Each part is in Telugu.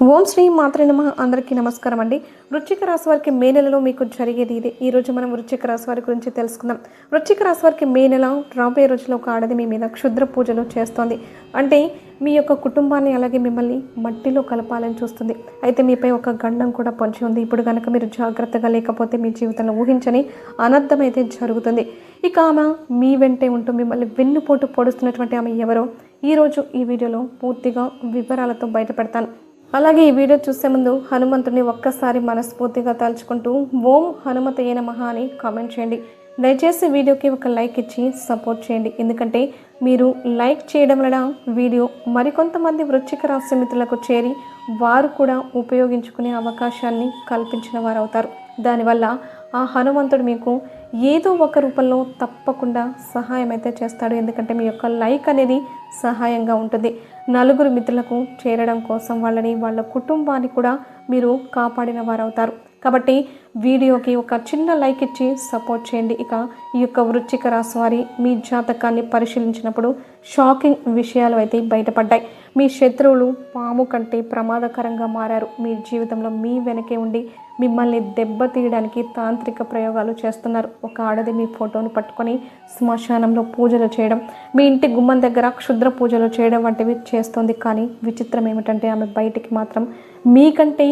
ఓం శ్రీ మాత్రే నమః. అందరికీ నమస్కారం అండి. వృశ్చిక రాశి వారికి మే నెలలో మీకు జరిగేది ఇదే. ఈరోజు మనం వృశ్చిక రాశి వారి గురించి తెలుసుకుందాం. వృశ్చిక రాశి వారికి మే నెల రాబోయే రోజుల్లో ఒక ఆడది మీ మీద క్షుద్ర పూజలు చేస్తోంది. అంటే మీ యొక్క కుటుంబాన్ని అలాగే మిమ్మల్ని మట్టిలో కలపాలని చూస్తుంది. అయితే మీపై ఒక గండం కూడా పొంచి ఉంది. ఇప్పుడు కనుక మీరు జాగ్రత్తగా లేకపోతే మీ జీవితంలో ఊహించని అనర్థం అయితే జరుగుతుంది. ఇక ఆమె మీ వెంటే ఉంటూ మిమ్మల్ని వెన్నుపోటు పొడుస్తున్నటువంటి ఆమె ఎవరో ఈరోజు ఈ వీడియోలో పూర్తిగా వివరాలతో బయటపెడతాను. అలాగే ఈ వీడియో చూసే ముందు హనుమంతుడిని ఒక్కసారి మనస్ఫూర్తిగా తలుచుకుంటూ ఓం హనుమతయే నమః అని కామెంట్ చేయండి. దయచేసి వీడియోకి ఒక లైక్ ఇచ్చి సపోర్ట్ చేయండి. ఎందుకంటే మీరు లైక్ చేయడం వలన వీడియో మరికొంతమంది వృశ్చిక రాశి మిత్రులకు చేరి వారు కూడా ఉపయోగించుకునే అవకాశాన్ని కల్పించిన వారు అవుతారు. దానివల్ల ఆ హనుమంతుడు మీకు ఏదో ఒక రూపంలో తప్పకుండా సహాయం అయితే చేస్తాడు. ఎందుకంటే మీ యొక్క లైక్ అనేది సహాయంగా ఉంటుంది. నలుగురు మిత్రులకు చేరడం కోసం వాళ్ళ కుటుంబాన్ని కూడా మీరు కాపాడిన వారు అవుతారు. కాబట్టి వీడియోకి ఒక చిన్న లైక్ ఇచ్చి సపోర్ట్ చేయండి. ఇక ఈ యొక్క వృశ్చిక రాశి వారి మీ జాతకాన్ని పరిశీలించినప్పుడు షాకింగ్ విషయాలు అయితే బయటపడ్డాయి. మీ శత్రువులు పాము కంటే ప్రమాదకరంగా మారారు. మీ జీవితంలో మీ వెనకే ఉండి మిమ్మల్ని దెబ్బతీయడానికి తాంత్రిక ప్రయోగాలు చేస్తున్నారు. ఒక ఆడది మీ ఫోటోను పట్టుకొని శ్మశానంలో పూజలు చేయడం, మీ ఇంటి గుమ్మం దగ్గర క్షుద్ర పూజలు చేయడం వంటివి చేస్తుంది. కానీ విచిత్రం ఏమిటంటే ఆమె బయటికి మాత్రం మీకంటే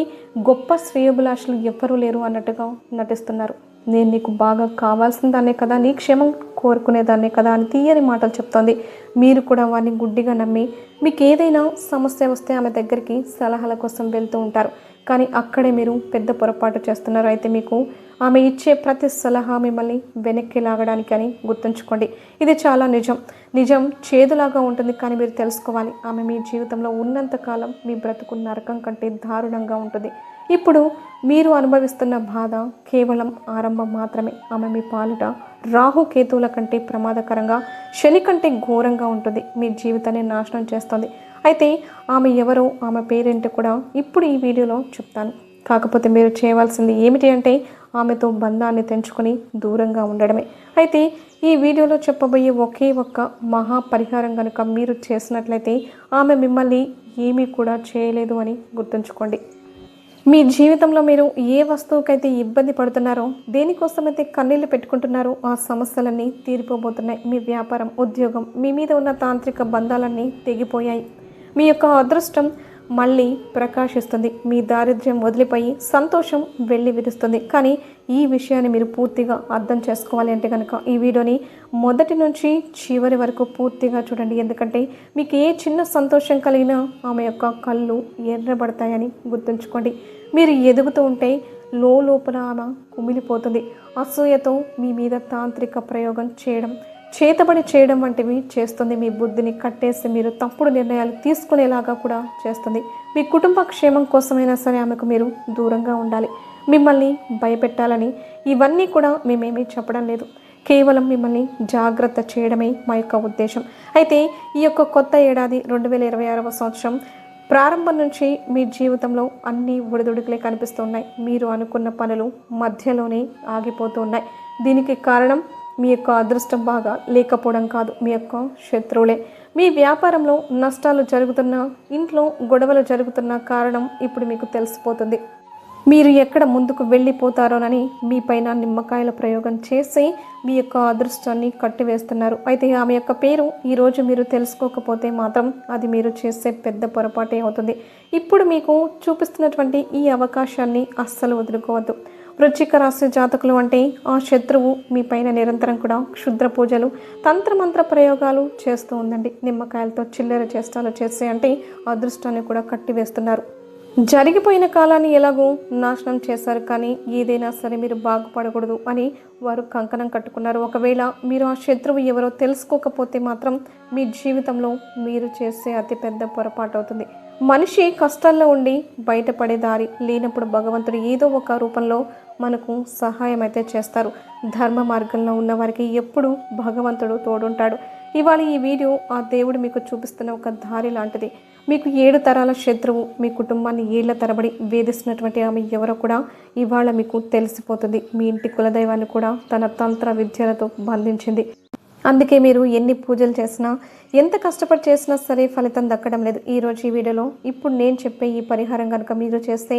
గొప్ప శ్రేయోభిలాషులు ఎవ్వరూ లేరు అన్నట్టుగా నటిస్తున్నారు. నేను నీకు బాగా కావాల్సిన దాన్నే కదా, నీ క్షేమం కోరుకునేదాన్నే కదా అని తీయని మాటలు చెప్తోంది. మీరు కూడా వారిని గుడ్డిగా నమ్మి మీకు ఏదైనా సమస్య వస్తే ఆమె దగ్గరికి సలహాల కోసం వెళ్తూ ఉంటారు. కానీ అక్కడే మీరు పెద్ద పొరపాటు చేస్తున్నారు. అయితే మీకు ఆమె ఇచ్చే ప్రతి సలహా మిమ్మల్ని వెనక్కి లాగడానికి అని గుర్తుంచుకోండి. ఇది చాలా నిజం చేదులాగా ఉంటుంది. కానీ మీరు తెలుసుకోవాలి, ఆమె మీ జీవితంలో ఉన్నంతకాలం మీ బ్రతుకు నరకం కంటే దారుణంగా ఉంటుంది. ఇప్పుడు మీరు అనుభవిస్తున్న బాధ కేవలం ఆరంభం మాత్రమే. ఆమె మీ పాలిట రాహు కేతువుల కంటే ప్రమాదకరంగా, శని కంటే ఘోరంగా ఉంటుంది. మీ జీవితాన్ని నాశనం చేస్తుంది. అయితే ఆమె ఎవరో, ఆమె పేరేంటో కూడా ఇప్పుడు ఈ వీడియోలో చెప్తాను. కాకపోతే మీరు చేయవలసింది ఏమిటి అంటే ఆమెతో బంధాన్ని తెంచుకొని దూరంగా ఉండడమే. అయితే ఈ వీడియోలో చెప్పబోయే ఒకే ఒక్క మహా పరిహారం కనుక మీరు చేసినట్లయితే ఆమె మిమ్మల్ని ఏమీ కూడా చేయలేదు అని గుర్తుంచుకోండి. మీ జీవితంలో మీరు ఏ వస్తువుకైతే ఇబ్బంది పడుతున్నారో, దేనికోసమైతే కన్నీళ్లు పెట్టుకుంటున్నారో ఆ సమస్యలన్నీ తీరిపోబోతున్నాయి. మీ వ్యాపారం, ఉద్యోగం, మీ మీద ఉన్న తాంత్రిక బంధాలన్నీ తెగిపోయాయి. మీ యొక్క అదృష్టం మళ్ళీ ప్రకాశిస్తుంది. మీ దారిద్ర్యం వదిలిపోయి సంతోషం వెళ్ళి విరుస్తుంది. కానీ ఈ విషయాన్ని మీరు పూర్తిగా అర్థం చేసుకోవాలి అంటే కనుక ఈ వీడియోని మొదటి నుంచి చివరి వరకు పూర్తిగా చూడండి. ఎందుకంటే మీకు ఏ చిన్న సంతోషం కలిగినా ఆమె యొక్క కళ్ళు ఎర్రబడతాయని గుర్తుంచుకోండి. మీరు ఎదుగుతూ ఉంటే లోపల ఆమె కుమిలిపోతుంది. అసూయతో మీ మీద తాంత్రిక ప్రయోగం చేతబడి చేయడం వంటివి చేస్తుంది. మీ బుద్ధిని కట్టేసి మీరు తప్పుడు నిర్ణయాలు తీసుకునేలాగా కూడా చేస్తుంది. మీ కుటుంబ క్షేమం కోసమైనా సరే ఆమెకు మీరు దూరంగా ఉండాలి. మిమ్మల్ని భయపెట్టాలని ఇవన్నీ కూడా మేమేమీ చెప్పడం లేదు. కేవలం మిమ్మల్ని జాగ్రత్త చేయడమే మా యొక్క ఉద్దేశం. అయితే ఈ యొక్క కొత్త ఏడాది 2026వ సంవత్సరం ప్రారంభం నుంచి మీ జీవితంలో అన్ని ఒడిదుడుకులే కనిపిస్తున్నాయి. మీరు అనుకున్న పనులు మధ్యలోనే ఆగిపోతూ ఉన్నాయి. దీనికి కారణం మీ యొక్క అదృష్టం బాగా లేకపోవడం కాదు, మీ యొక్క శత్రువులే. మీ వ్యాపారంలో నష్టాలు జరుగుతున్నా, ఇంట్లో గొడవలు జరుగుతున్న కారణం ఇప్పుడు మీకు తెలిసిపోతుంది. మీరు ఎక్కడ ముందుకు వెళ్ళిపోతారోనని మీ పైన నిమ్మకాయల ప్రయోగం చేసి మీ యొక్క అదృష్టాన్ని కట్టివేస్తున్నారు. అయితే ఆమె యొక్క పేరు ఈరోజు మీరు తెలుసుకోకపోతే మాత్రం అది మీరు చేసే పెద్ద పొరపాటే అవుతుంది. ఇప్పుడు మీకు చూపిస్తున్నటువంటి ఈ అవకాశాన్ని అస్సలు వదులుకోవద్దు. వృశ్చిక రాశి జాతకులు అంటే ఆ శత్రువు మీ పైన నిరంతరం కూడా క్షుద్ర పూజలు, తంత్రమంత్ర ప్రయోగాలు చేస్తూ ఉందండి. నిమ్మకాయలతో చిల్లర చేష్టాలు చేస్తే అంటే అదృష్టాన్ని కూడా కట్టివేస్తున్నారు. జరిగిపోయిన కాలాన్ని ఎలాగో నాశనం చేశారు. కానీ ఏదైనా సరే మీరు బాగుపడకూడదు అని వారు కంకణం కట్టుకున్నారు. ఒకవేళ మీరు ఆ శత్రువు ఎవరో తెలుసుకోకపోతే మాత్రం మీ జీవితంలో మీరు చేసే అతిపెద్ద పొరపాటు అవుతుంది. మనిషి కష్టాల్లో ఉండి బయటపడే దారి లేనప్పుడు భగవంతుడు ఏదో ఒక రూపంలో మనకు సహాయం అయితే చేస్తారు. ధర్మ మార్గంలో ఉన్న వారికి ఎప్పుడు భగవంతుడు తోడుంటాడు. ఇవాళ ఈ వీడియో ఆ దేవుడు మీకు చూపిస్తున్న ఒక దారి లాంటిది. మీకు 7 తరాల శత్రువు మీ కుటుంబాన్ని ఏళ్ల తరబడి వేధిస్తున్నటువంటి ఆమె ఎవరో కూడా ఇవాళ మీకు తెలిసిపోతుంది. మీ ఇంటి కులదైవాన్ని కూడా తన తంత్ర విద్యలతో బంధించింది. అందుకే మీరు ఎన్ని పూజలు చేసినా, ఎంత కష్టపడి చేసినా సరే ఫలితం దక్కడం లేదు. ఈరోజు ఈ వీడియోలో ఇప్పుడు నేను చెప్పే ఈ పరిహారం కనుక మీరు చేస్తే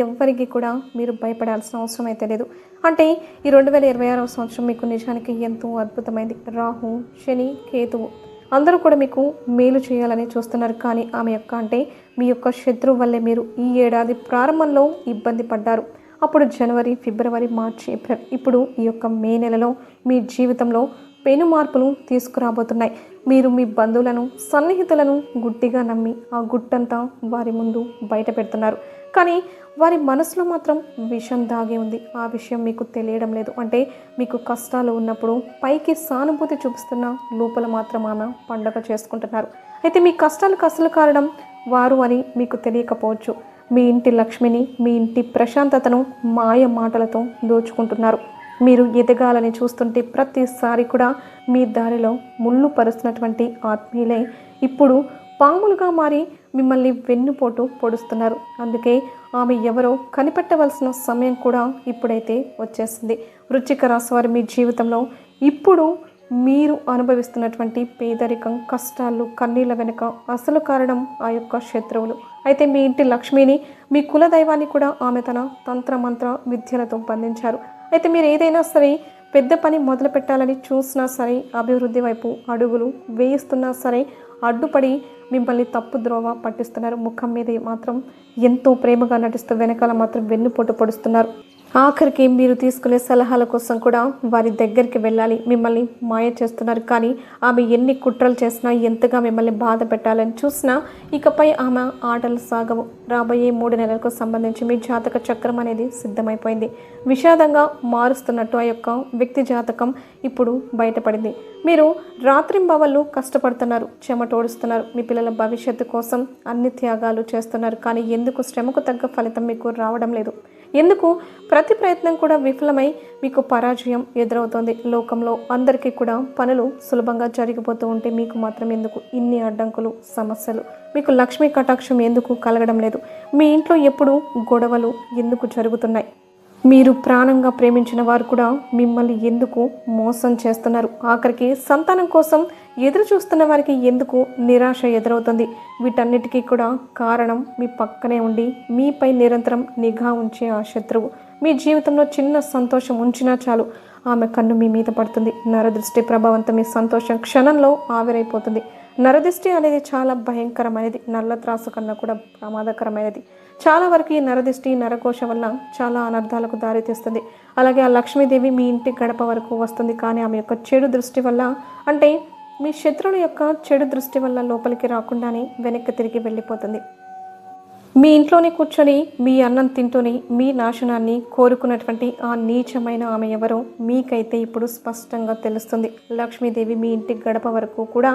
ఎవ్వరికి కూడా మీరు భయపడాల్సిన అవసరం అయితే లేదు. అంటే ఈ 2026వ సంవత్సరం మీకు నిజానికి ఎంతో అద్భుతమైంది. రాహు, శని, కేతువు అందరూ కూడా మీకు మేలు చేయాలని చూస్తున్నారు. కానీ ఆమె యొక్క అంటే మీ యొక్క శత్రువు వల్లే మీరు ఈ ఏడాది ప్రారంభంలో ఇబ్బంది పడ్డారు. అప్పుడు జనవరి, ఫిబ్రవరి, మార్చి, ఏప్రిల్, ఇప్పుడు ఈ యొక్క మే నెలలో మీ జీవితంలో పెను మార్పులు తీసుకురాబోతున్నాయి. మీరు మీ బంధువులను, సన్నిహితులను గుడ్డిగా నమ్మి ఆ గుట్టంతా వారి ముందు బయట పెడుతున్నారు. కానీ వారి మనసులో మాత్రం విషం దాగి ఉంది. ఆ విషయం మీకు తెలియడం లేదు. అంటే మీకు కష్టాలు ఉన్నప్పుడు పైకి సానుభూతి చూపిస్తున్న లోపల మాత్రం ఆమె పండగ చేసుకుంటున్నారు. అయితే మీ కష్టాలకు అసలు కారణం వారు అని మీకు తెలియకపోవచ్చు. మీ ఇంటి లక్ష్మిని, మీ ఇంటి ప్రశాంతతను మాయ మాటలతో దోచుకుంటున్నారు. మీరు ఎదగాలని చూస్తుంటే ప్రతిసారి కూడా మీ దారిలో ముళ్ళు పరుస్తున్నటువంటి ఆత్మీయులే ఇప్పుడు పాములుగా మారి మిమ్మల్ని వెన్నుపోటు పొడుస్తున్నారు. అందుకే ఆమె ఎవరో కనిపెట్టవలసిన సమయం కూడా ఇప్పుడైతే వచ్చేసింది. వృశ్చిక రాశి వారి మీ జీవితంలో ఇప్పుడు మీరు అనుభవిస్తున్నటువంటి పేదరికం, కష్టాలు, కన్నీళ్ళ వెనుక అసలు కారణం ఆ యొక్క శత్రువులు. అయితే మీ ఇంటి లక్ష్మిని, మీ కుల దైవాన్ని కూడా ఆమె తన తంత్రమంత్ర విద్యలతో బంధించారు. అయితే మీరు ఏదైనా సరే పెద్ద పని మొదలు పెట్టాలని చూసినా సరే, అభివృద్ధి వైపు అడుగులు వేయిస్తున్నా సరే అడ్డుపడి మిమ్మల్ని తప్పు ద్రోవ పట్టిస్తున్నారు. ముఖం మీద మాత్రం ఎంతో ప్రేమగా నటిస్తూ వెనకాల మాత్రం వెన్నుపోటు పొడుస్తున్నారు. ఆఖరికి మీరు తీసుకునే సలహాల కోసం కూడా వారి దగ్గరికి వెళ్ళాలి. మిమ్మల్ని మాయ చేస్తున్నారు. కానీ ఆమె ఎన్ని కుట్రలు చేసినా, ఎంతగా మిమ్మల్ని బాధ పెట్టాలని చూసినా ఇకపై ఆమె ఆటలు సాగవు. రాబోయే 3 నెలలకు సంబంధించి మీ జాతక చక్రం అనేది సిద్ధమైపోయింది. విషాదంగా మారుస్తున్నట్టు ఆ యొక్క వ్యక్తి జాతకం ఇప్పుడు బయటపడింది. మీరు రాత్రింబవళ్ళు కష్టపడుతున్నారు, చెమటోడుస్తున్నారు, మీ పిల్లల భవిష్యత్తు కోసం అన్ని త్యాగాలు చేస్తున్నారు. కానీ ఎందుకు శ్రమకు తగ్గ ఫలితం మీకు రావడం లేదు? ఎందుకు ప్రతి ప్రయత్నం కూడా విఫలమై మీకు పరాజయం ఎదురవుతోంది? లోకంలో అందరికీ కూడా పనులు సులభంగా జరిగిపోతూ ఉంటే మీకు మాత్రం ఎందుకు ఇన్ని అడ్డంకులు, సమస్యలు? మీకు లక్ష్మీ కటాక్షం ఎందుకు కలగడం లేదు? మీ ఇంట్లో ఎప్పుడు గొడవలు ఎందుకు జరుగుతున్నాయి? మీరు ప్రాణంగా ప్రేమించిన వారు కూడా మిమ్మల్ని ఎందుకు మోసం చేస్తున్నారు? ఆఖరికి సంతానం కోసం ఎదురు చూస్తున్న వారికి ఎందుకు నిరాశ ఎదురవుతుంది? వీటన్నిటికీ కూడా కారణం మీ పక్కనే ఉండి మీపై నిరంతరం నిఘా ఉంచే ఆ శత్రువు. మీ జీవితంలో చిన్న సంతోషం ఉంచినా చాలు ఆమె కన్ను మీ మీద పడుతుంది. నరదృష్టి ప్రభావంతో మీ సంతోషం క్షణంలో ఆవిరైపోతుంది. నరదృష్టి అనేది చాలా భయంకరమైనది. నల్ల త్రాసు కన్నా కూడా ప్రమాదకరమైనది. చాలా వరకు ఈ నరదృష్టి, నరకోశ వల్ల చాలా అనర్థాలకు దారితీస్తుంది. అలాగే ఆ లక్ష్మీదేవి మీ ఇంటి గడప వరకు వస్తుంది. కానీ ఆమె యొక్క చెడు దృష్టి వల్ల, అంటే మీ శత్రువుల యొక్క చెడు దృష్టి వల్ల లోపలికి రాకుండానే వెనక్కి తిరిగి వెళ్ళిపోతుంది. మీ ఇంట్లోనే కూర్చొని మీ అన్నం తింటూనే మీ నాశనాన్ని కోరుకున్నటువంటి ఆ నీచమైన ఆమె ఎవరో మీకైతే ఇప్పుడు స్పష్టంగా తెలుస్తుంది. లక్ష్మీదేవి మీ ఇంటి గడప వరకు కూడా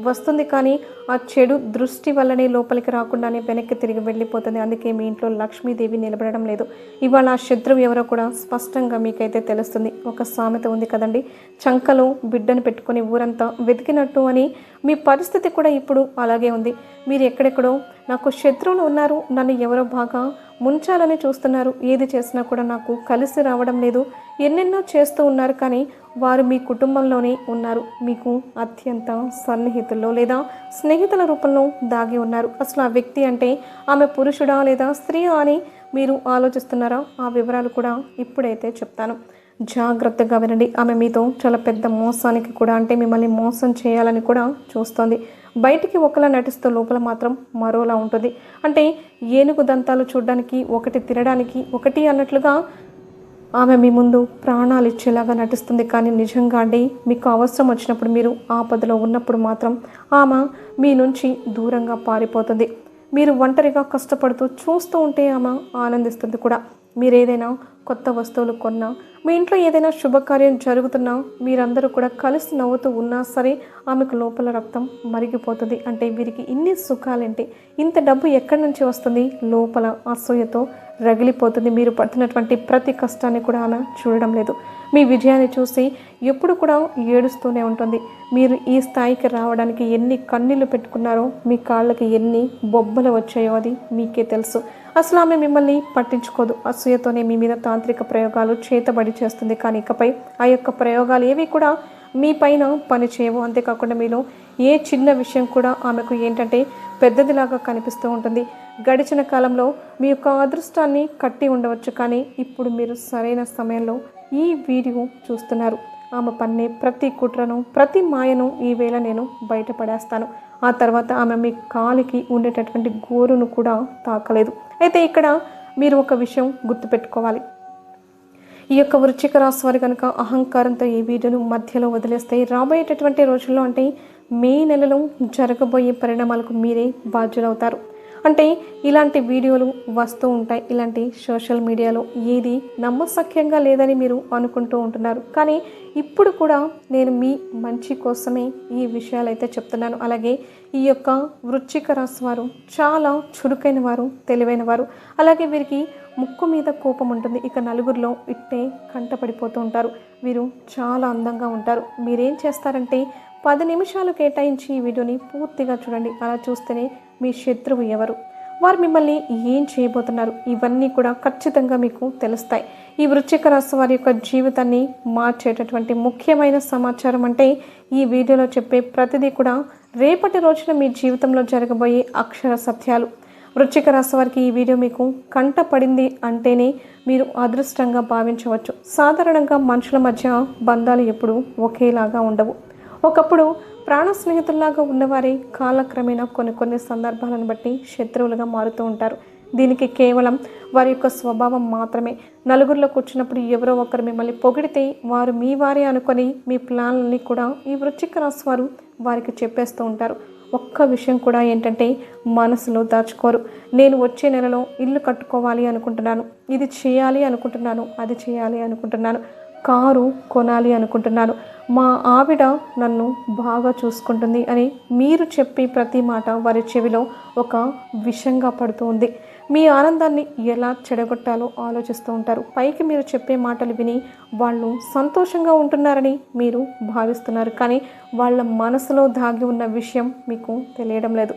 వస్తుంది. కానీ ఆ చెడు దృష్టి వల్లనే లోపలికి రాకుండానే వెనక్కి తిరిగి వెళ్ళిపోతుంది. అందుకే మీ ఇంట్లో లక్ష్మీదేవి నిలబడడం లేదు. ఇవాళ ఆ శత్రువు ఎవరో కూడా స్పష్టంగా మీకైతే తెలుస్తుంది. ఒక సామెత ఉంది కదండి, చంకలో బిడ్డను పెట్టుకుని ఊరంతా వెతికినట్టు అని. మీ పరిస్థితి కూడా ఇప్పుడు అలాగే ఉంది. మీరు ఎక్కడెక్కడో నాకు శత్రువులు ఉన్నారు, నన్ను ఎవరో బాగా ముంచాలని చూస్తున్నారు, ఏది చేసినా కూడా నాకు కలిసి రావడం లేదు, ఎన్నెన్నో చేస్తూ ఉన్నారు. కానీ వారు మీ కుటుంబంలోనే ఉన్నారు. మీకు అత్యంత సన్నిహితుల్లో లేదా స్నేహితుల రూపంలో దాగి ఉన్నారు. అసలు ఆ వ్యక్తి అంటే ఆమె పురుషుడా లేదా స్త్రీ అని మీరు ఆలోచిస్తున్నారా? ఆ వివరాలు కూడా ఇప్పుడైతే చెప్తాను. జాగ్రత్తగా వినండి. ఆమె మీతో చాలా పెద్ద మోసానికి కూడా, అంటే మిమ్మల్ని మోసం చేయాలని కూడా చూస్తోంది. బయటికి ఒకలా నటిస్తూ లోపల మాత్రం మరోలా ఉంటుంది. అంటే ఏనుగు దంతాలు చూడడానికి ఒకటి, తినడానికి ఒకటి అన్నట్లుగా ఆమె మీ ముందు ప్రాణాలు ఇచ్చేలాగా నటిస్తుంది. కానీ నిజంగా అండి, మీకు అవసరం వచ్చినప్పుడు, మీరు ఆపదలో ఉన్నప్పుడు మాత్రం ఆమె మీ నుంచి దూరంగా పారిపోతుంది. మీరు ఒంటరిగా కష్టపడుతూ చూస్తూ ఉంటే ఆమె ఆనందిస్తుంది కూడా. మీరు ఏదైనా కొత్త వస్తువులు కొన్నా, మీ ఇంట్లో ఏదైనా శుభకార్యం జరుగుతున్నా, మీరందరూ కూడా కలిసి నవ్వుతూ ఉన్నా సరే ఆమెకు లోపల రక్తం మరిగిపోతుంది. అంటే వీరికి ఇన్ని సుఖాలేంటి, ఇంత డబ్బు ఎక్కడి నుంచి వస్తుంది? లోపల అసూయతో రగిలిపోతుంది. మీరు పడుతున్నటువంటి ప్రతి కష్టాన్ని కూడా ఆమె చూడడం లేదు. మీ విజయాన్ని చూసి ఎప్పుడు కూడా ఏడుస్తూనే ఉంటుంది. మీరు ఈ స్థాయికి రావడానికి ఎన్ని కన్నీళ్లు పెట్టుకున్నారో, మీ కాళ్ళకి ఎన్ని బొబ్బలు వచ్చాయో అది మీకే తెలుసు. అసలు ఆమె మిమ్మల్ని పట్టించుకోదు. అసూయతోనే మీ మీద తాంత్రిక ప్రయోగాలు చేతబడి చేస్తుంది. కానీ ఇకపై ఆ యొక్క ప్రయోగాలు ఏవి కూడా మీ పైన పని చేయవు. అంతేకాకుండా మీలో ఏ చిన్న విషయం కూడా ఆమెకు ఏంటంటే పెద్దదిలాగా కనిపిస్తూ ఉంటుంది. గడిచిన కాలంలో మీ యొక్క అదృష్టాన్ని కట్టి ఉండవచ్చు, కానీ ఇప్పుడు మీరు సరైన సమయంలో ఈ వీడియో చూస్తున్నారు. ఆమె పన్నే ప్రతి కుట్రను, ప్రతి మాయను ఈ వేళ నేను బయటపడేస్తాను. ఆ తర్వాత ఆమె మీ కాలికి ఉండేటటువంటి గోరును కూడా తాకలేదు. అయితే ఇక్కడ మీరు ఒక విషయం గుర్తుపెట్టుకోవాలి. ఈ యొక్క వృశ్చిక రాశి వారు కనుక అహంకారంతో ఈ వీడియోను మధ్యలో వదిలేస్తే రాబోయేటటువంటి రోజుల్లో అంటే మే నెలలో జరగబోయే పరిణామాలకు మీరే బాధ్యులవుతారు. అంటే ఇలాంటి వీడియోలు వస్తూ ఉంటాయి. ఇలాంటి సోషల్ మీడియాలో ఏది నమ్మశక్యంగా లేదని మీరు అనుకుంటూ ఉంటున్నారు, కానీ ఇప్పుడు కూడా నేను మీ మంచి కోసమే ఈ విషయాలు అయితే చెప్తున్నాను. అలాగే ఈ యొక్క వృశ్చిక రాశి వారు చాలా చురుకైన వారు, తెలివైన వారు. అలాగే వీరికి ముక్కు మీద కోపం ఉంటుంది. ఇక నలుగురిలో ఇట్టే కంటపడిపోతూ ఉంటారు. వీరు చాలా అందంగా ఉంటారు. మీరేం చేస్తారంటే 10 నిమిషాలు కేటాయించి ఈ వీడియోని పూర్తిగా చూడండి. అలా చూస్తేనే మీ శత్రువు ఎవరు, వారు మిమ్మల్ని ఏం చేయబోతున్నారు, ఇవన్నీ కూడా ఖచ్చితంగా మీకు తెలుస్తాయి. ఈ వృశ్చిక రాశి వారి యొక్క జీవితాన్ని మార్చేటటువంటి ముఖ్యమైన సమాచారం అంటే ఈ వీడియోలో చెప్పే ప్రతిదీ కూడా రేపటి రోజున మీ జీవితంలో జరగబోయే అక్షర సత్యాలు. వృశ్చిక రాశి వారికి ఈ వీడియో మీకు కంటపడింది అంటేనే మీరు అదృష్టంగా భావించవచ్చు. సాధారణంగా మనుషుల మధ్య బంధాలు ఎప్పుడూ ఒకేలాగా ఉండవు. ఒకప్పుడు ప్రాణ స్నేహితుల్లాగా ఉన్నవారే కాలక్రమేణా కొన్ని సందర్భాలను బట్టి శత్రువులుగా మారుతూ ఉంటారు. దీనికి కేవలం వారి యొక్క స్వభావం మాత్రమే. నలుగురిలో కూర్చున్నప్పుడు ఎవరో ఒకరు మిమ్మల్ని పొగిడితే వారు మీ వారే అనుకొని మీ ప్లాన్లని కూడా ఈ వృశ్చిక రాశి వారు వారికి చెప్పేస్తూ ఉంటారు. ఒక్క విషయం కూడా ఏంటంటే మనసులో దాచుకోరు. నేను వచ్చే నెలలో ఇల్లు కట్టుకోవాలి అనుకుంటున్నాను, ఇది చేయాలి అనుకుంటున్నాను, అది చేయాలి అనుకుంటున్నాను, కారు కొనాలి అనుకుంటున్నాను, మా ఆవిడ నన్ను బాగా చూసుకుంటుంది అని మీరు చెప్పి ప్రతి మాట వారి చెవిలో ఒక విషంగా పడుతూ ఉంది. మీ ఆనందాన్ని ఎలా చెడగొట్టాలో ఆలోచిస్తూ ఉంటారు. పైకి మీరు చెప్పే మాటలు విని వాళ్ళు సంతోషంగా ఉంటున్నారని మీరు భావిస్తున్నారు, కానీ వాళ్ళ మనసులో దాగి ఉన్న విషయం మీకు తెలియడం లేదు.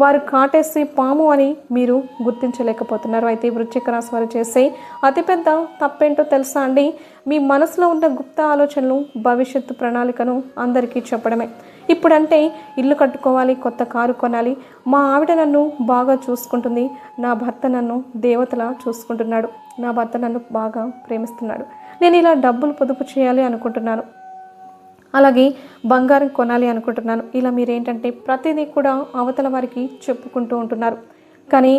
వారు కాటేసి పాము అని మీరు గుర్తించలేకపోతున్నారు. అయితే వృశ్చిక రాశి వారు చేసే అతిపెద్ద తప్పేంటో తెలుసా అండి? మీ మనసులో ఉన్న గుప్త ఆలోచనలు, భవిష్యత్తు ప్రణాళికను అందరికీ చెప్పడమే. ఇప్పుడంటే ఇల్లు కట్టుకోవాలి, కొత్త కారు కొనాలి, మా ఆవిడ నన్ను బాగా చూసుకుంటుంది, నా భర్త నన్ను దేవతలా చూసుకుంటున్నాడు, నా భర్త నన్ను బాగా ప్రేమిస్తున్నాడు, నేను ఇలా డబ్బులు పొదుపు చేయాలి అనుకుంటున్నాను, అలాగే బంగారం కొనాలి అనుకుంటున్నాను. ఇలా మీరేంటంటే ప్రతిదీ కూడా అవతల వారికి చెప్పుకుంటూ ఉంటున్నారు. కానీ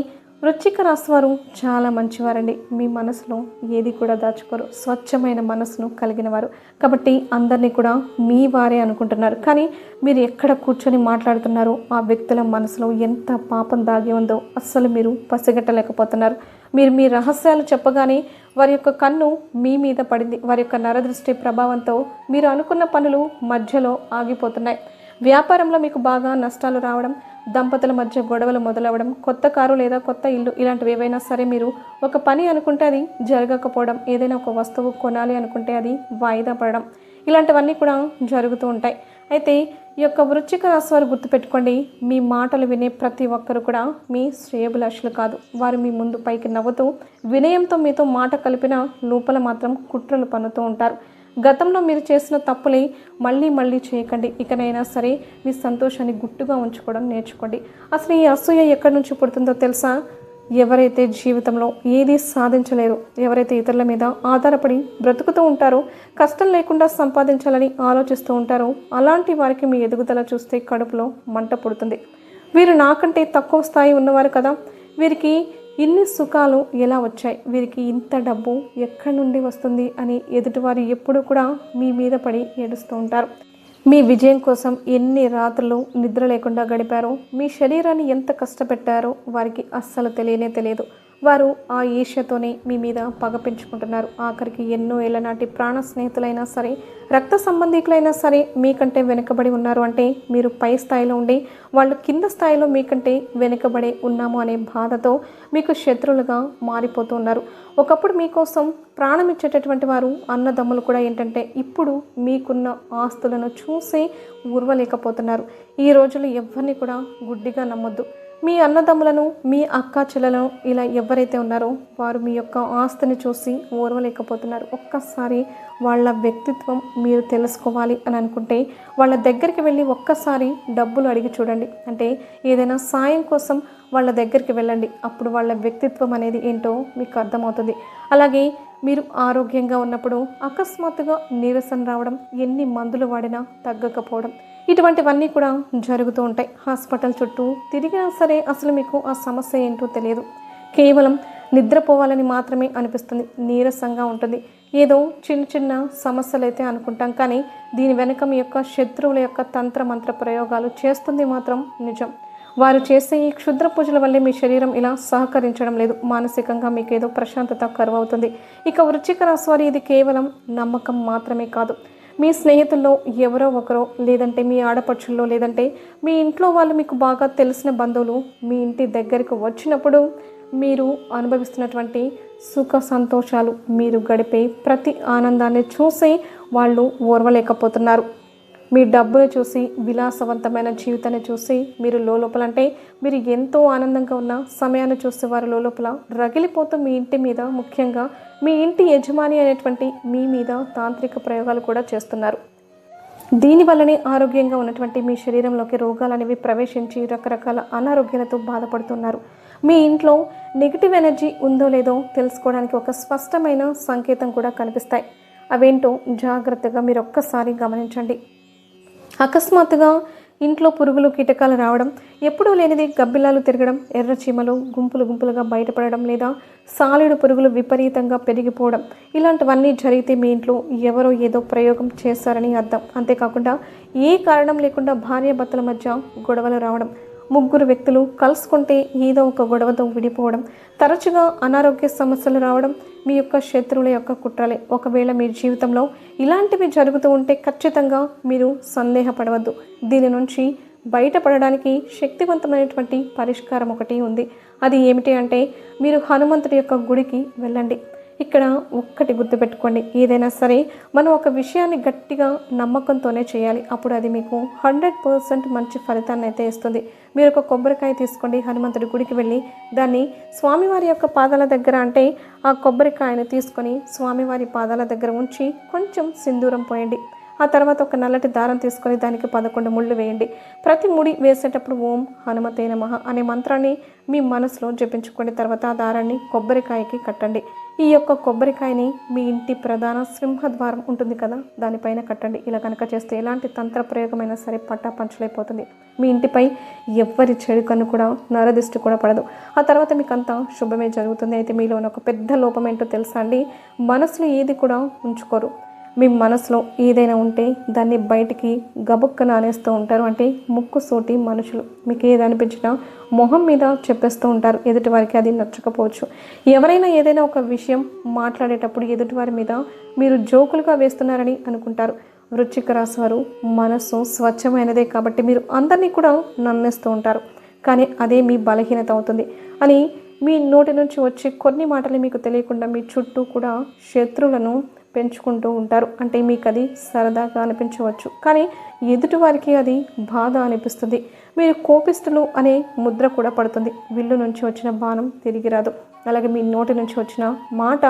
వృశ్చిక రాశి వారు చాలా మంచివారండి. మీ మనసులో ఏది కూడా దాచుకోరు. స్వచ్ఛమైన మనసును కలిగిన వారు కాబట్టి అందరినీ కూడా మీ వారే అనుకుంటున్నారు. కానీ మీరు ఎక్కడ కూర్చొని మాట్లాడుతున్నారో ఆ వ్యక్తుల మనసులో ఎంత పాపం దాగి ఉందో అస్సలు మీరు పసిగట్టలేకపోతున్నారు. మీరు మీ రహస్యాలు చెప్పగానే వారి యొక్క కన్ను మీ మీద పడింది. వారి యొక్క నరదృష్టి ప్రభావంతో మీరు అనుకున్న పనులు మధ్యలో ఆగిపోతున్నాయి. వ్యాపారంలో మీకు బాగా నష్టాలు రావడం, దంపతుల మధ్య గొడవలు మొదలవడం, కొత్త కారు లేదా కొత్త ఇల్లు ఇలాంటివి ఏవైనా సరే మీరు ఒక పని అనుకుంటే అది జరగకపోవడం, ఏదైనా ఒక వస్తువు కొనాలి అనుకుంటే అది వాయిదా పడడం, ఇలాంటివన్నీ కూడా జరుగుతూ ఉంటాయి. అయితే ఈ యొక్క వృశ్చిక రాశి వారు గుర్తుపెట్టుకోండి, మీ మాటలు వినే ప్రతి ఒక్కరు కూడా మీ శ్రేయభిలాషులు కాదు. వారు మీ ముందు పైకి నవ్వుతూ వినయంతో మీతో మాట కలిపిన లోపల మాత్రం కుట్రలు పన్నుతూ ఉంటారు. గతంలో మీరు చేసిన తప్పులే మళ్ళీ చేయకండి. ఇకనైనా సరే మీ సంతోషాన్ని గుట్టుగా ఉంచుకోవడం నేర్చుకోండి. అసలు ఈ అసూయ ఎక్కడి నుంచి పుడుతుందో తెలుసా? ఎవరైతే జీవితంలో ఏది సాధించలేరు, ఎవరైతే ఇతరుల మీద ఆధారపడి బ్రతుకుతూ ఉంటారో, కష్టం లేకుండా సంపాదించాలని ఆలోచిస్తూ ఉంటారో అలాంటి వారికి మీ ఎదుగుదల చూస్తే కడుపులో మంట పుడుతుంది. వీరు నాకంటే తక్కువ స్థాయి ఉన్నవారు కదా, వీరికి ఇన్ని సుఖాలు ఎలా వచ్చాయి, వీరికి ఇంత డబ్బు ఎక్కడి నుండి వస్తుంది అని ఎదుటివారు ఎప్పుడూ కూడా మీ మీద పడి ఏడుస్తూ ఉంటారు. మీ విజయం కోసం ఎన్ని రాత్రులు నిద్ర లేకుండా గడిపారో, మీ శరీరాన్ని ఎంత కష్టపెట్టారో వారికి అస్సలు తెలియదు. వారు ఆ ఈర్ష్యతోనే మీ మీద పగ పెంచుకుంటున్నారు. ఆఖరికి ఎన్నో ఏళ్ల నాటి ప్రాణ స్నేహితులైనా సరే, రక్త సంబంధికులైనా సరే మీకంటే వెనుకబడి ఉన్నారు అంటే మీరు పై స్థాయిలో ఉండి వాళ్ళు కింద స్థాయిలో మీకంటే వెనుకబడే ఉన్నాము అనే బాధతో మీకు శత్రువులుగా మారిపోతూ ఉన్నారు. ఒకప్పుడు మీకోసం ప్రాణం ఇచ్చేటటువంటి వారు అన్నదమ్ములు కూడా ఏంటంటే ఇప్పుడు మీకున్న ఆస్తులను చూసి ఊర్వలేకపోతున్నారు. ఈ రోజులు ఎవరిని కూడా గుడ్డిగా నమ్మొద్దు. మీ అన్నదమ్ములను, మీ అక్క చెల్లెలను ఇలా ఎవరైతే ఉన్నారో వారు మీ యొక్క ఆస్తిని చూసి ఓర్వలేకపోతున్నారు. ఒక్కసారి వాళ్ళ వ్యక్తిత్వం మీరు తెలుసుకోవాలి అని అనుకుంటే వాళ్ళ దగ్గరికి వెళ్ళి ఒక్కసారి డబ్బులు అడిగి చూడండి. అంటే ఏదైనా సాయం కోసం వాళ్ళ దగ్గరికి వెళ్ళండి. అప్పుడు వాళ్ళ వ్యక్తిత్వం అనేది ఏంటో మీకు అర్థమవుతుంది. అలాగే మీరు ఆరోగ్యంగా ఉన్నప్పుడు అకస్మాత్తుగా నీరసం రావడం, ఎన్ని మందులు వాడినా తగ్గకపోవడం, ఇటువంటివన్నీ కూడా జరుగుతూ ఉంటాయి. హాస్పిటల్ చుట్టూ తిరిగినా సరే అసలు మీకు ఆ సమస్య ఏంటో తెలియదు. కేవలం నిద్రపోవాలని మాత్రమే అనిపిస్తుంది, నీరసంగా ఉంటుంది. ఏదో చిన్న చిన్న సమస్యలు అయితే అనుకుంటాం, కానీ దీని వెనుక మీ యొక్క శత్రువుల యొక్క తంత్రమంత్ర ప్రయోగాలు చేస్తుంది మాత్రం నిజం. వారు చేసే ఈ క్షుద్ర పూజల వల్లే మీ శరీరం ఇలా సహకరించడం లేదు. మానసికంగా మీకు ఏదో ప్రశాంతత కరువవుతుంది. ఇక వృశ్చిక రాశి వారి ఇది కేవలం నమ్మకం మాత్రమే కాదు. మీ స్నేహితుల్లో ఎవరో ఒకరో, లేదంటే మీ ఆడపడుచుల్లో, లేదంటే మీ ఇంట్లో వాళ్ళు, మీకు బాగా తెలిసిన బంధువులు మీ ఇంటి దగ్గరకు వచ్చినప్పుడు మీరు అనుభవిస్తున్నటువంటి సుఖ సంతోషాలు, మీరు గడిపే ప్రతి ఆనందాన్ని చూసి వాళ్ళు ఓర్వలేకపోతున్నారు. మీ డబ్బును చూసి, విలాసవంతమైన జీవితాన్ని చూసి మీరు లోపల, అంటే మీరు ఎంతో ఆనందంగా ఉన్న సమయాన్ని చూసి వారు లోపల రగిలిపోతూ మీ ఇంటి మీద, ముఖ్యంగా మీ ఇంటి యజమాని అనేటువంటి మీ మీద తాంత్రిక ప్రయోగాలు కూడా చేస్తున్నారు. దీనివల్లనే ఆరోగ్యంగా ఉన్నటువంటి మీ శరీరంలోకి రోగాలు అనేవి ప్రవేశించి రకరకాల అనారోగ్యాలతో బాధపడుతున్నారు. మీ ఇంట్లో నెగిటివ్ ఎనర్జీ ఉందో లేదో తెలుసుకోవడానికి ఒక స్పష్టమైన సంకేతం కూడా కనిపిస్తాయి. అవేంటో జాగ్రత్తగా మీరు ఒక్కసారి గమనించండి. అకస్మాత్తుగా ఇంట్లో పురుగులు, కీటకాలు రావడం, ఎప్పుడూ లేనిది గబ్బిలాలు తిరగడం, ఎర్ర చీమలు గుంపులు గుంపులుగా బయటపడడం, లేదా సాలీడు పురుగులు విపరీతంగా పెరిగిపోవడం, ఇలాంటివన్నీ జరిగితే మీ ఇంట్లో ఎవరో ఏదో ప్రయోగం చేశారని అర్థం. అంతేకాకుండా ఏ కారణం లేకుండా భార్యాభర్తల మధ్య గొడవలు రావడం, ముగ్గురు వ్యక్తులు కలుసుకుంటే ఏదో ఒక గొడవతో విడిపోవడం, తరచుగా అనారోగ్య సమస్యలు రావడం మీ యొక్క శత్రువుల యొక్క కుట్రలే. ఒకవేళ మీ జీవితంలో ఇలాంటివి జరుగుతూ ఉంటే ఖచ్చితంగా మీరు సందేహపడవద్దు. దీని నుంచి బయటపడడానికి శక్తివంతమైనటువంటి పరిష్కారం ఒకటి ఉంది. అది ఏమిటి అంటే మీరు హనుమంతుడి యొక్క గుడికి వెళ్ళండి. ఇక్కడ ఒక్కటి గుర్తుపెట్టుకోండి, ఏదైనా సరే మనం ఒక విషయాన్ని గట్టిగా నమ్మకంతోనే చేయాలి. అప్పుడు అది మీకు 100% మంచి ఫలితాన్ని అయితే ఇస్తుంది. మీరు ఒక కొబ్బరికాయ తీసుకోండి, హనుమంతుడి గుడికి వెళ్ళి దాన్ని స్వామివారి యొక్క పాదాల దగ్గర, అంటే ఆ కొబ్బరికాయను తీసుకొని స్వామివారి పాదాల దగ్గర ఉంచి కొంచెం సింధూరం పోయండి. ఆ తర్వాత ఒక నల్లటి దారం తీసుకొని దానికి 11 ముళ్ళు వేయండి. ప్రతి ముడి వేసేటప్పుడు ఓం హనుమతే నమః అనే మంత్రాన్ని మీ మనసులో జపించుకోండి. తర్వాత ఆ దారాన్ని కొబ్బరికాయకి కట్టండి. ఈ యొక్క కొబ్బరికాయని మీ ఇంటి ప్రధాన సింహద్వారం ఉంటుంది కదా, దానిపైన కట్టండి. ఇలా కనుక చేస్తే ఎలాంటి తంత్ర ప్రయోగమైనా సరే పటాపంచలైపోతుంది. మీ ఇంటిపై ఎవ్వరి చెడు కన్ను కూడా, నరదిష్టి కూడా పడదు. ఆ తర్వాత మీకు అంతా శుభమే జరుగుతుంది. అయితే మీలో ఒక పెద్ద లోపం ఏంటో తెలుసా అండి? మనసులో ఏది కూడా ఉంచుకోరు. మీ మనసులో ఏదైనా ఉంటే దాన్ని బయటికి గబుక్కన అనేస్తూ ఉంటారు. అంటే ముక్కు సోటి మనుషులు. మీకు ఏది అనిపించినా మొహం మీద చెప్పేస్తూ ఉంటారు. ఎదుటివారికి అది నచ్చకపోవచ్చు. ఎవరైనా ఏదైనా ఒక విషయం మాట్లాడేటప్పుడు ఎదుటివారి మీద మీరు జోకులుగా వేస్తున్నారని అనుకుంటారు. వృశ్చిక రాశి వారు మనసు స్వచ్ఛమైనదే కాబట్టి మీరు అందరినీ కూడా నమ్మేస్తూ ఉంటారు. కానీ అదే మీ బలహీనత అవుతుంది అని మీ నోటి నుంచి వచ్చే కొన్ని మాటలు మీకు తెలియకుండా మీ చుట్టూ కూడా శత్రువులను పెంచుకుంటూ ఉంటారు. అంటే మీకు అది సరదాగా అనిపించవచ్చు, కానీ ఎదుటివారికి అది బాధ అనిపిస్తుంది. మీరు కోపిస్తులు అనే ముద్ర కూడా పడుతుంది. విల్లు నుంచి వచ్చిన బాణం తిరిగి రాదు. అలాగే మీ నోటి నుంచి వచ్చిన మాట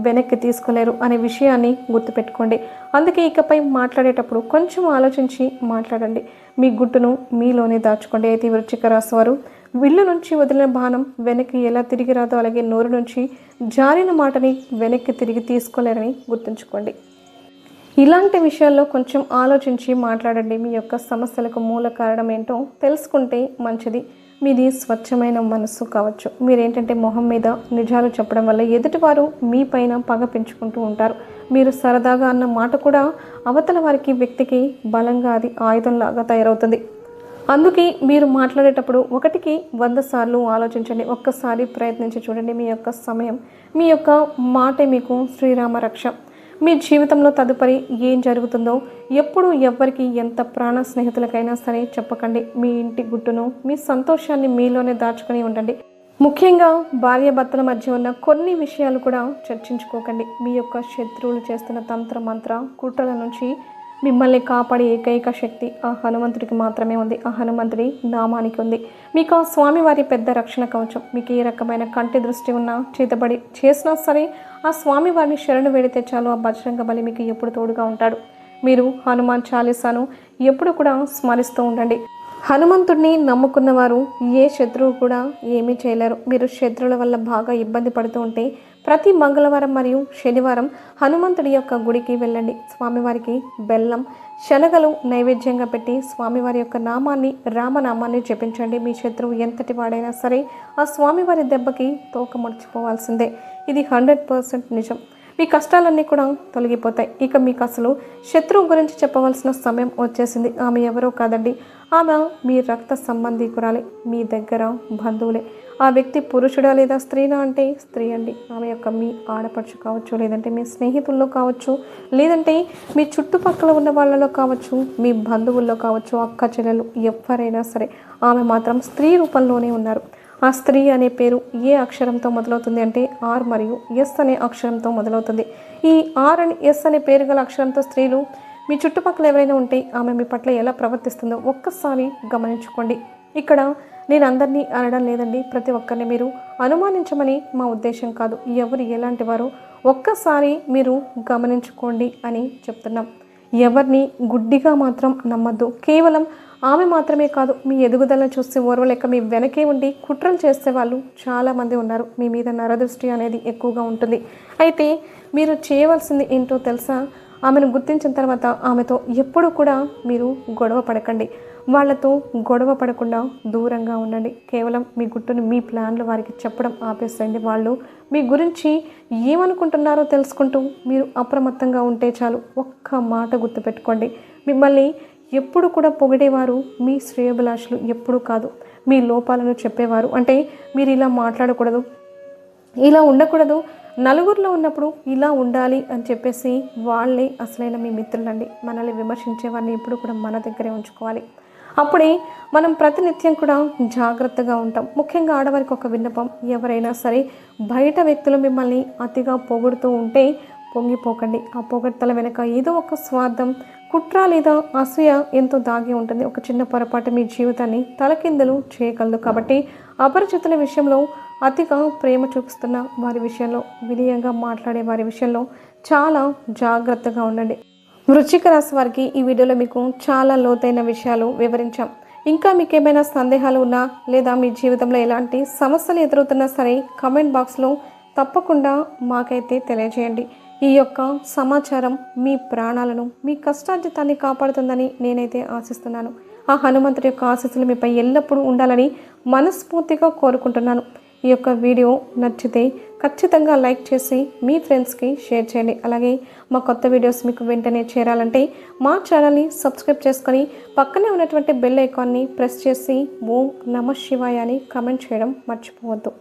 వెనక్కి తీసుకోలేరు అనే విషయాన్ని గుర్తుపెట్టుకోండి. అందుకే ఇకపై మాట్లాడేటప్పుడు కొంచెం ఆలోచించి మాట్లాడండి. మీ గుట్టును మీలోనే దాచుకోండి. అయితే వృశ్చిక రాశి వారు విల్లు నుంచి వదిలిన బాణం వెనక్కి ఎలా తిరిగి రాదో, అలాగే నోరు నుంచి జారిన మాటని వెనక్కి తిరిగి తీసుకోలేరని గుర్తుంచుకోండి. ఇలాంటి విషయాల్లో కొంచెం ఆలోచించి మాట్లాడండి. మీ యొక్క సమస్యలకు మూల కారణం ఏంటో తెలుసుకుంటే మంచిది. మీది స్వచ్ఛమైన మనస్సు కావచ్చు. మీరేంటంటే మొహం మీద నిజాలు చెప్పడం వల్ల ఎదుటివారు మీ పైన పగ పెంచుకుంటూ ఉంటారు. మీరు సరదాగా అన్న మాట కూడా అవతల వారికి, వ్యక్తికి బలంగా అది ఆయుధంలాగా తయారవుతుంది. అందుకే మీరు మాట్లాడేటప్పుడు 1కి 100 సార్లు ఆలోచించండి. ఒక్కసారి ప్రయత్నించి చూడండి. మీ యొక్క సమయం, మీ యొక్క మాటే మీకు శ్రీరామ రక్ష. మీ జీవితంలో తదుపరి ఏం జరుగుతుందో ఎప్పుడు ఎవ్వరికి, ఎంత ప్రాణ స్నేహితులకైనా సరే చెప్పకండి. మీ ఇంటి గుట్టును, మీ సంతోషాన్ని మీలోనే దాచుకొని ఉండండి. ముఖ్యంగా భార్యాభర్తల మధ్య ఉన్న కొన్ని విషయాలు కూడా చర్చించుకోకండి. మీ యొక్క శత్రువులు చేస్తున్న తంత్ర మంత్ర కుట్రల నుంచి మిమ్మల్ని కాపాడే ఏకైక శక్తి ఆ హనుమంతుడికి మాత్రమే ఉంది. ఆ హనుమంతుడి నామానికి ఉంది. మీకు ఆ స్వామివారి పెద్ద రక్షణ కవచం. మీకు ఏ రకమైన కంటి దృష్టి ఉన్నా చేతబడి చేసినా సరే ఆ స్వామివారిని శరణు వేడితే చాలు, ఆ బజరంగ బలి మీకు ఎప్పుడు తోడుగా ఉంటాడు. మీరు హనుమాన్ చాలీసాను ఎప్పుడు కూడా స్మరిస్తూ ఉండండి. హనుమంతుడిని నమ్ముకున్న వారు ఏ శత్రువు కూడా ఏమీ చేయలేరు. మీరు శత్రువుల వల్ల బాగా ఇబ్బంది పడుతూ ఉంటే ప్రతి మంగళవారం మరియు శనివారం హనుమంతుడి యొక్క గుడికి వెళ్ళండి. స్వామివారికి బెల్లం శనగలు నైవేద్యంగా పెట్టి స్వామివారి యొక్క నామాన్ని రామనామాన్ని జపించండి. మీ శత్రువు ఎంతటి వాడైనా సరే ఆ స్వామివారి దెబ్బకి తోక ముడిచిపోవాల్సిందే. ఇది 100% నిజం. మీ కష్టాలన్నీ కూడా తొలగిపోతాయి. ఇక మీకు అసలు శత్రువు గురించి చెప్పవలసిన సమయం వచ్చేసింది. ఆమె ఎవరో కాదండి, ఆమె మీ రక్త సంబంధీకురాలే, మీ దగ్గర బంధువులే. ఆ వ్యక్తి పురుషుడా లేదా స్త్రీనా అంటే స్త్రీ అండి. ఆమె యొక్క మీ ఆడపడుచు కావచ్చు, లేదంటే మీ స్నేహితుల్లో కావచ్చు, లేదంటే మీ చుట్టుపక్కల ఉన్న వాళ్ళలో కావచ్చు, మీ బంధువుల్లో కావచ్చు, అక్క చెల్లెలు ఎవరైనా సరే ఆమె మాత్రం స్త్రీ రూపంలోనే ఉన్నారు. ఆ స్త్రీ అనే పేరు ఏ అక్షరంతో మొదలవుతుంది అంటే ఆర్ మరియు ఎస్ అనే అక్షరంతో మొదలవుతుంది. ఈ ఆర్ అండ్ ఎస్ అనే పేరు గల అక్షరంతో స్త్రీలు మీ చుట్టుపక్కల ఎవరైనా ఉంటే ఆమె మీ పట్ల ఎలా ప్రవర్తిస్తుందో ఒక్కసారి గమనించుకోండి. ఇక్కడ నేను అందరినీ అనడం లేదండి, ప్రతి ఒక్కరిని మీరు అనుమానించమని మా ఉద్దేశం కాదు. ఎవరు ఎలాంటి వారో ఒక్కసారి మీరు గమనించుకోండి అని చెప్తున్నాం. ఎవరిని గుడ్డిగా మాత్రం నమ్మద్దు. కేవలం ఆమె మాత్రమే కాదు, మీ ఎదుగుదలను చూస్తే ఓర్వలేక మీ వెనకే ఉండి కుట్రలు చేసే వాళ్ళు చాలామంది ఉన్నారు. మీ మీద నరదృష్టి అనేది ఎక్కువగా ఉంటుంది. అయితే మీరు చేయవలసింది ఏంటో తెలుసా? ఆమెను గుర్తించిన తర్వాత ఆమెతో ఎప్పుడు కూడా మీరు గొడవ పడకండి. వాళ్ళతో గొడవ పడకుండా దూరంగా ఉండండి. కేవలం మీ గుట్టుని మీ ప్లాన్లు వారికి చెప్పడం ఆపేసేయండి. వాళ్ళు మీ గురించి ఏమనుకుంటున్నారో తెలుసుకుంటూ మీరు అప్రమత్తంగా ఉంటే చాలు. ఒక్క మాట గుర్తుపెట్టుకోండి, మిమ్మల్ని ఎప్పుడు కూడా పొగిడేవారు మీ శ్రేయోభిలాషులు ఎప్పుడూ కాదు, మీ లోపాలను చెప్పేవారు. అంటే మీరు ఇలా మాట్లాడకూడదు, ఇలా ఉండకూడదు, నలుగురిలో ఉన్నప్పుడు ఇలా ఉండాలి అని చెప్పేసి వాళ్ళే అసలైన మీ మిత్రులండి. మనల్ని విమర్శించే వారిని ఎప్పుడు కూడా మన దగ్గరే ఉంచుకోవాలి. అప్పుడే మనం ప్రతినిత్యం కూడా జాగ్రత్తగా ఉంటాం. ముఖ్యంగా ఆడవారికి ఒక విన్నపం, ఎవరైనా సరే బయట వ్యక్తులు మిమ్మల్ని అతిగా పొగుడుతూ ఉంటే పొంగిపోకండి. ఆ పొగడ్తల వెనక ఏదో ఒక స్వార్థం, కుట్ర లేదా అసూయ ఎంతో దాగి ఉంటుంది. ఒక చిన్న పొరపాటు మీ జీవితాన్ని తలకిందులు చేయగలదు. కాబట్టి అపరిచితుల విషయంలో అతిగా ప్రేమ చూపిస్తున్న వారి విషయంలో, వినయంగా మాట్లాడే వారి విషయంలో చాలా జాగ్రత్తగా ఉండండి. వృశ్చిక రాశి వారికి ఈ వీడియోలో మీకు చాలా లోతైన విషయాలు వివరించాం. ఇంకా మీకు ఏమైనా సందేహాలు ఉన్నా లేదా మీ జీవితంలో ఎలాంటి సమస్యలు ఎదురవుతున్నా సరే కామెంట్ బాక్స్లో తప్పకుండా మాకైతే తెలియజేయండి. ఈ యొక్క సమాచారం మీ ప్రాణాలను, మీ కష్టార్జితాన్ని కాపాడుతుందని నేనైతే ఆశిస్తున్నాను. ఆ హనుమంతుడి యొక్క ఆశీస్సులు మీపై ఎల్లప్పుడూ ఉండాలని మనస్ఫూర్తిగా కోరుకుంటున్నాను. ఈ యొక్క వీడియో నచ్చితే ఖచ్చితంగా లైక్ చేసి మీ ఫ్రెండ్స్కి షేర్ చేయండి. అలాగే మా కొత్త వీడియోస్ మీకు వెంటనే చేరాలంటే మా ఛానల్ని సబ్స్క్రైబ్ చేసుకొని పక్కనే ఉన్నటువంటి బెల్ ఐకాన్ని ప్రెస్ చేసి ఓం నమః శివాయ అని కామెంట్ చేయడం మర్చిపోవద్దు.